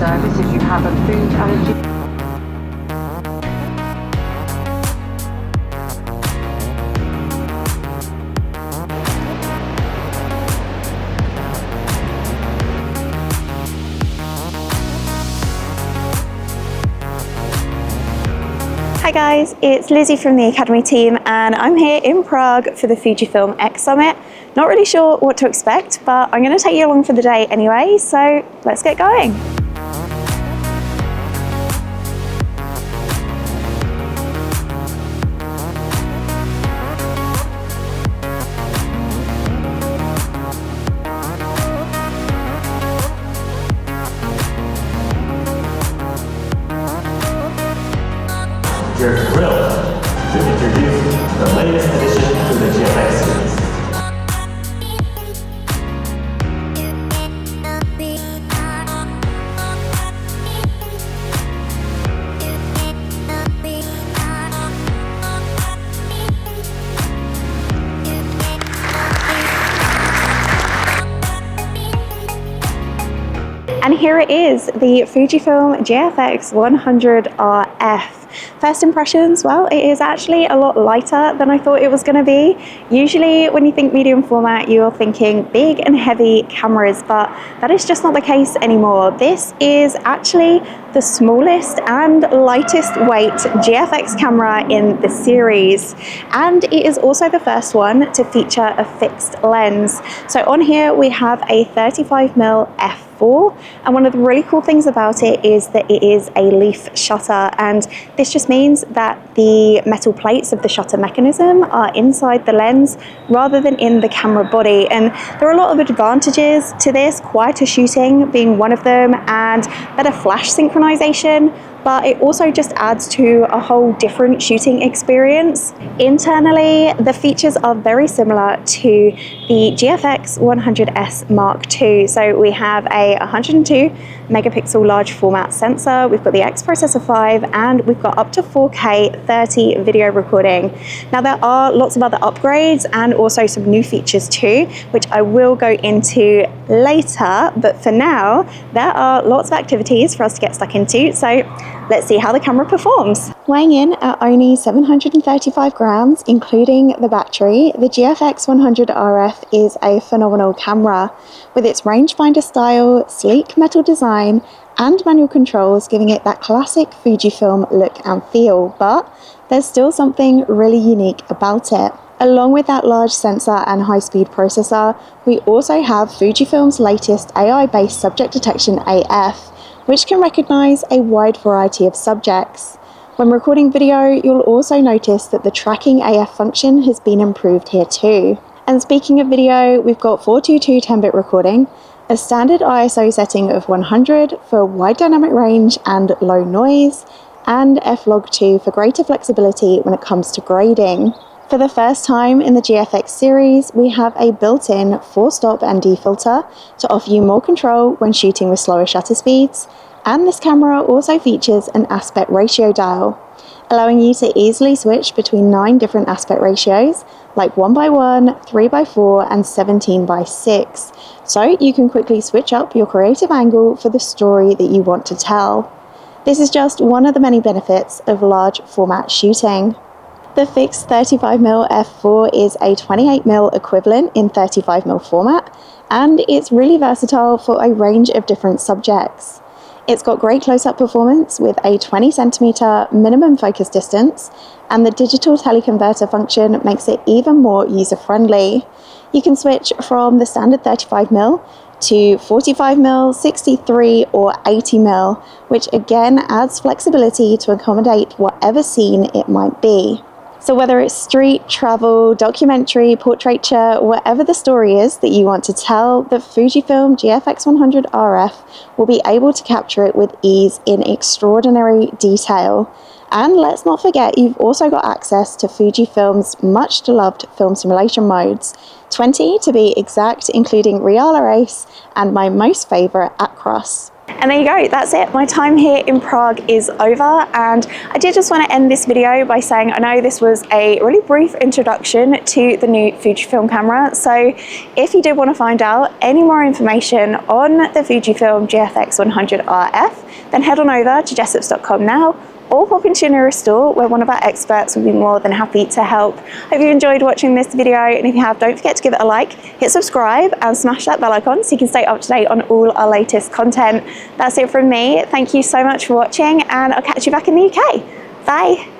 service if you have a food allergy. Hi guys, it's Lizzie from the Academy team and I'm here in Prague for the Fujifilm X Summit. Not really sure what to expect, but I'm going to take you along for the day anyway, so let's get going. We're thrilled to introduce the latest addition to the GFX series. And here it is, the Fujifilm GFX 100RF. First impressions, well, it is actually a lot lighter than I thought it was going to be. Usually when you think medium format, you're thinking big and heavy cameras, but that is just not the case anymore. This is actually the smallest and lightest weight GFX camera in the series. And it is also the first one to feature a fixed lens. So on here we have a 35mm f4, and one of the really cool things about it is that it is a leaf shutter, and this just means that the metal plates of the shutter mechanism are inside the lens rather than in the camera body. And there are a lot of advantages to this, quieter shooting being one of them, and better flash synchronization, but it also just adds to a whole different shooting experience. Internally, the features are very similar to the GFX 100S Mark II. So we have a 102 megapixel large format sensor, we've got the X Processor 5, and we've got up to 4K 30 video recording. Now there are lots of other upgrades and also some new features too, which I will go into later, but for now, there are lots of activities for us to get stuck into, so let's see how the camera performs. Weighing in at only 735 grams, including the battery, the GFX 100RF is a phenomenal camera. With its rangefinder style, sleek metal design, and manual controls giving it that classic Fujifilm look and feel, but there's still something really unique about it. Along with that large sensor and high-speed processor, we also have Fujifilm's latest AI-based subject detection AF, which can recognize a wide variety of subjects. When recording video, you'll also notice that the tracking AF function has been improved here too. And speaking of video, we've got 422 10-bit recording, a standard ISO setting of 100 for wide dynamic range and low noise, and F-Log2 for greater flexibility when it comes to grading. For the first time in the GFX series, we have a built-in 4-stop ND filter to offer you more control when shooting with slower shutter speeds, and this camera also features an aspect ratio dial, allowing you to easily switch between 9 different aspect ratios, like 1:1, 3:4, and 17:6, so you can quickly switch up your creative angle for the story that you want to tell. This is just one of the many benefits of large format shooting. The fixed 35mm f4 is a 28mm equivalent in 35mm format, and it's really versatile for a range of different subjects. It's got great close-up performance with a 20cm minimum focus distance, and the digital teleconverter function makes it even more user-friendly. You can switch from the standard 35mm to 45mm, 63 or 80mm, which again adds flexibility to accommodate whatever scene it might be. So whether it's street, travel, documentary, portraiture, whatever the story is that you want to tell, the Fujifilm GFX 100RF will be able to capture it with ease in extraordinary detail. And let's not forget, you've also got access to Fujifilm's much beloved film simulation modes, 20 to be exact, including Real Race and my most favourite, Across. And there you go, that's it. My time here in Prague is over, and I did just want to end this video by saying I know this was a really brief introduction to the new Fujifilm camera, so if you did want to find out any more information on the Fujifilm GFX 100RF, then head on over to jessops.com now, or pop into your nearest store where one of our experts will be more than happy to help. Hope you enjoyed watching this video, and if you have, don't forget to give it a like, hit subscribe and smash that bell icon so you can stay up to date on all our latest content. That's it from me. Thank you so much for watching, and I'll catch you back in the UK. Bye.